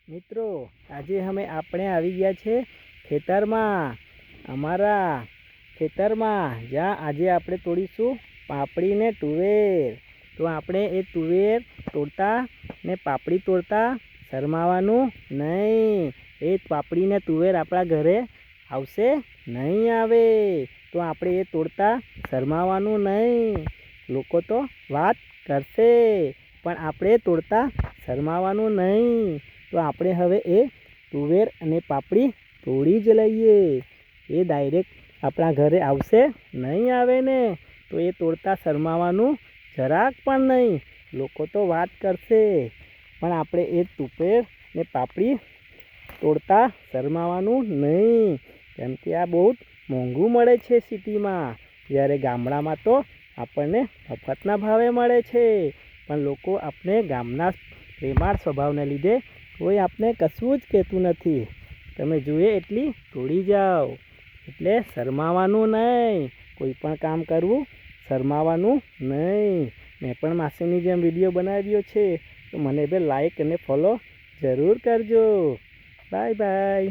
મિત્રો આજે આપણે આવી ગયા છે ખેતરમાં, અમારા ખેતરમાં, જ્યાં આજે આપણે તોડીશું પાપડી ને તુવેર. તો આપણે એ તુવેર તોડતા ને પાપડી તોડતા શરમાવાનું નહીં. એ પાપડી ને તુવેર આપણા ઘરે આવશે નહીં આવે. તો આપણે એ તોડતા શરમાવાનું નહીં. લોકો તો વાત કરશે પણ આપણે તોડતા શરમાવાનું નહીં. તો આપણે હવે એ તુવેર અને પાપડી તોડી જ લઈએ. એ ડાયરેક્ટ આપણા ઘરે આવશે નહીં આવે ને. તો એ તોડતા શરમાવાનું જરાક પણ નહીં. લોકો તો વાત કરશે પણ આપણે એ તુવેર ને પાપડી તોડતા શરમાવાનું નહીં. કેમ કે આ બહુ મોંઘું મળે છે સિટીમાં, જ્યારે ગામડામાં તો આપણને મફતના ભાવે મળે છે. પણ લોકો આપણે ગામના પ્રેમાળ સ્વભાવને લીધે કોઈ આપણે કશું જ કહેતું નથી. તમે જોઈએ એટલી તોડી જાઓ. એટલે શરમાવાનું નહીં. કોઈ પણ કામ કરવું શરમાવાનું નહીં. મેં પણ માસીની જેમ વિડીયો બનાવ્યો છે, તો મને બી લાઈક અને ફોલો જરૂર કરજો. Bye bye.